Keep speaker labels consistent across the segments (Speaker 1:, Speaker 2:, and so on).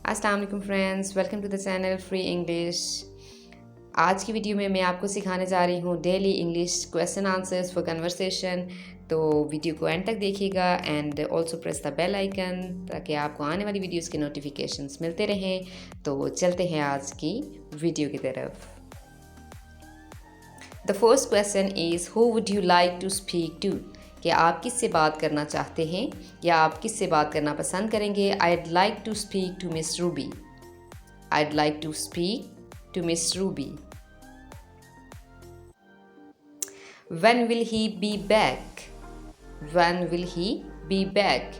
Speaker 1: अस्सलाम वालेकुम friends, welcome to the channel free English. आज की वीडियो में मैं आपको सिखाने जा रही हूँ daily English question answers for conversation. तो वीडियो को एंड तक देखिएगा and also press the bell icon ताकि आपको आने वाली वीडियोस के नोटिफिकेशंस मिलते रहें। तो चलते हैं आज की वीडियो की तरफ। The first question is who would you like to speak to? कि आप किससे बात करना चाहते हैं या आप किससे बात करना पसंद करेंगे? I'd like to speak to Miss Ruby. I'd like to speak to Miss Ruby. When will he be back? When will he be back?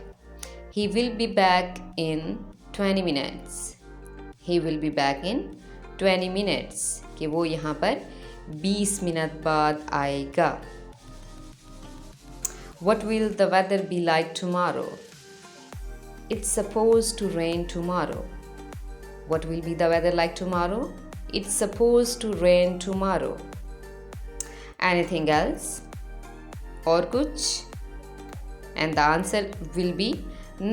Speaker 1: He will be back in 20 minutes. He will be back in 20 minutes. कि वो यहाँ पर 20 minute बाद आएगा। What will the weather be like tomorrow? It's supposed to rain tomorrow. What will be the weather like tomorrow? It's supposed to rain tomorrow. Anything else? और कुछ? And the answer will be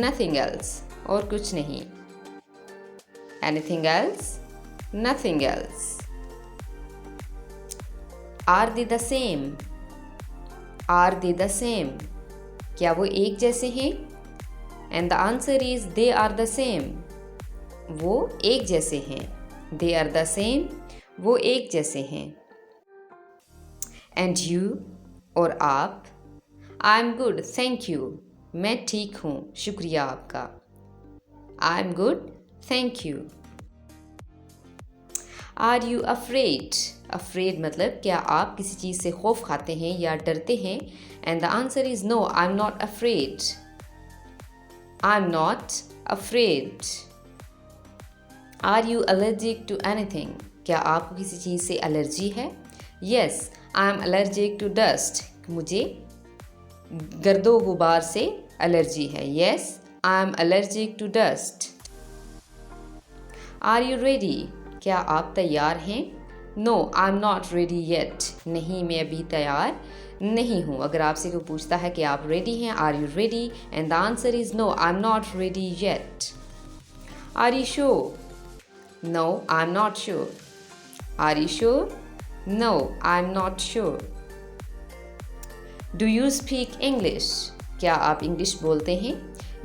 Speaker 1: nothing else. और कुछ नहीं. Anything else? Nothing else. Are they the same? Are they the same? क्या वो एक जैसे हैं? And the answer is they are the same. वो एक जैसे हैं. They are the same. वो एक जैसे हैं. And you? और आप? I'm good, thank you. मैं ठीक हूँ, शुक्रिया आपका. I'm good, thank you. Are you afraid? Afraid मतलब क्या आप किसी चीज़ से खौफ खाते हैं या डरते हैं? And the answer is no, I'm not afraid. I'm not afraid. Are you allergic to anything? क्या आपको किसी चीज़ से एलर्जी है? Yes, I'm allergic to dust. मुझे गर्दो गुबार से एलर्जी है. Yes, I'm allergic to dust. Are you ready? क्या आप तैयार हैं? No, I'm not ready yet. नहीं, मैं अभी तैयार नहीं हूँ. अगर आपसे कोई पूछता है कि आप रेडी हैं, Are you ready? And the answer is no, I'm not ready yet. Are you sure? No, I'm not sure. Are you sure? No, I'm not sure. Do you speak English? क्या आप English बोलते हैं?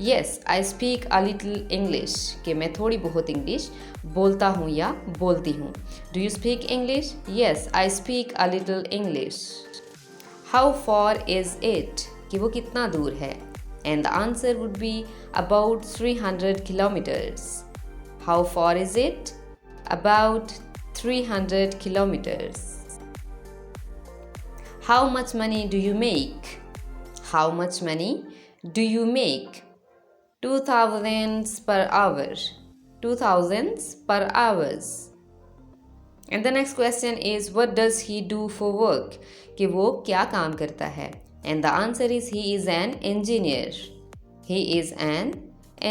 Speaker 1: Yes, I speak a little English. कि मैं थोड़ी बहुत English बोलता हूँ या बोलती हूँ. Do you speak English? Yes, I speak a little English. How far is it? कि वो कितना दूर है? And the answer would be about 300 kilometers. How far is it? About 300 kilometers. How much money do you make? How much money do you make? 2000 per hour. 2000 per hours. And the next question is what does he do for work? कि वो क्या काम करता है? And the answer is he is an engineer. He is an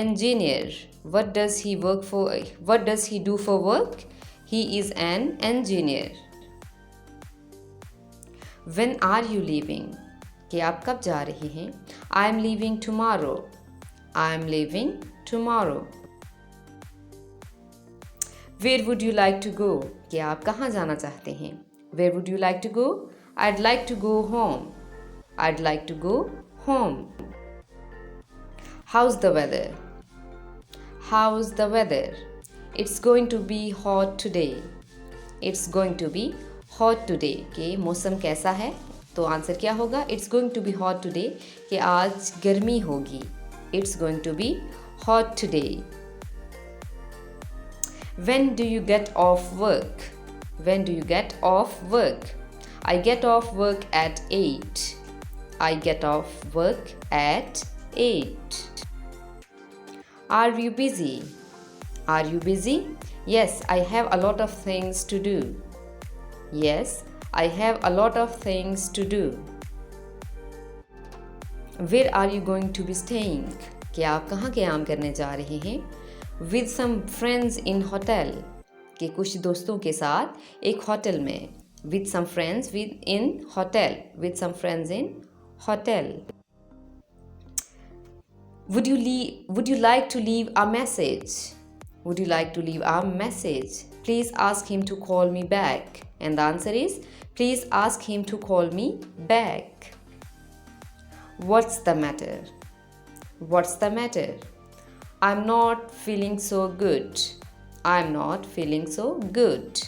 Speaker 1: engineer. What does he work for? What does he do for work? He is an engineer. When are you leaving? कि आप कब जा रहे हैं? I am leaving tomorrow. I am leaving tomorrow. Where would you like to go? कि आप कहाँ जाना चाहते हैं? Where would you like to go? I'd like to go home. I'd like to go home. How's the weather? How's the weather? It's going to be hot today. It's going to be hot today. कि मौसम कैसा है? तो answer क्या होगा? It's going to be hot today. कि आज गर्मी होगी. It's going to be hot today. When do you get off work? When do you get off work? I get off work at 8. I get off work at 8. Are you busy? Are you busy? Yes, I have a lot of things to do. Yes, I have a lot of things to do. Where are you going to be staying? कि आप कहाँ क़याम करने जा रहे हैं? With some friends in hotel. कि कुछ दोस्तों के साथ एक होटल में. With some friends in hotel. With some friends in hotel. Would you like to leave a message? Would you like to leave a message? Please ask him to call me back. And the answer is, please ask him to call me back. What's the matter? What's the matter? I'm not feeling so good. I'm not feeling so good.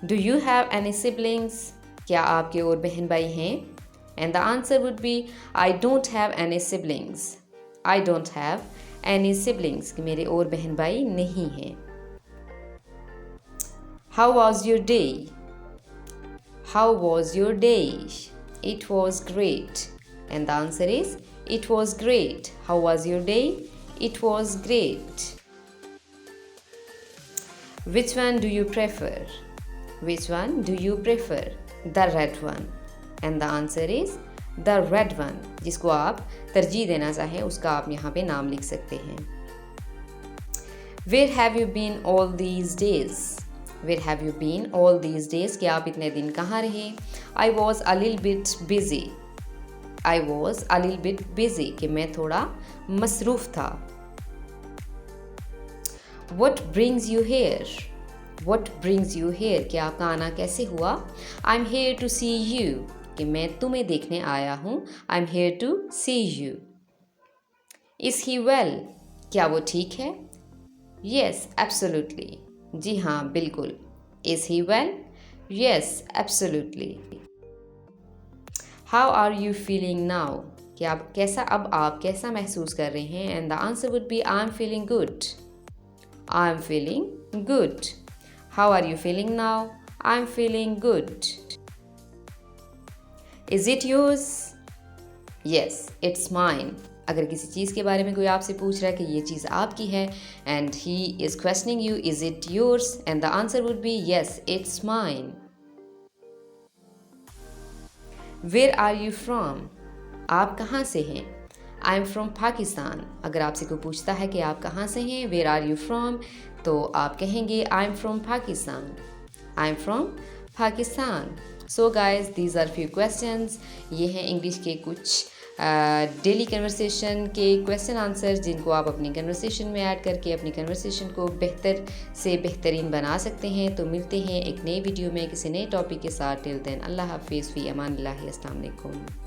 Speaker 1: Do you have any siblings? क्या आपके और बहन भाई हैं? And the answer would be, I don't have any siblings. I don't have any siblings. कि मेरे और बहन भाई नहीं हैं. How was your day? How was your day? It was great. And the answer is, it was great. How was your day? It was great. Which one do you prefer? Which one do you prefer? The red one. And the answer is the red one. जिसको आप तरजीह देना चाहें उसका आप यहाँ पे नाम लिख सकते हैं. Where have you been all these days? Where have you been all these days? कि आप इतने दिन कहाँ रहे? I was a little bit busy. I was a little bit busy कि मैं थोड़ा मसरूफ़ था. What brings you here? What brings you here? कि आपका आना कैसे हुआ? I'm here to see you. कि मैं तुम्हें देखने आया हूँ. I'm here to see you. Is he well? क्या वो ठीक है? Yes, absolutely. जी हाँ, बिल्कुल. Is he well? Yes, absolutely. How are you feeling now? कि आप कैसा महसूस कर रहे हैं? And the answer would be, I'm feeling good. I'm feeling good. How are you feeling now? I'm feeling good. Is it yours? Yes, it's mine. अगर किसी चीज़ के बारे में कोई आपसे पूछ रहा है कि ये चीज़ आपकी है and he is questioning you, is it yours? And the answer would be, yes, it's mine. Where are you from? आप कहाँ से हैं? आई एम फ्रॉम पाकिस्तान. अगर आपसे कोई पूछता है कि आप कहाँ से हैं, वेयर आर यू फ्रॉम, तो आप कहेंगे I am from Pakistan. I am from Pakistan. So guys, these are few questions. ये हैं इंग्लिश के कुछ डेली कन्वर्सेशन के क्वेश्चन आंसर जिनको आप अपनी कन्वर्सेशन में ऐड करके अपनी कन्वर्सेशन को बेहतर से बेहतरीन बना सकते हैं. तो मिलते हैं एक नई वीडियो में किसी नए टॉपिक के साथ. टिल देन, अल्लाह हाफिज़, फ़ी अमान अल्लाह, अस्सलाम वालेकुम.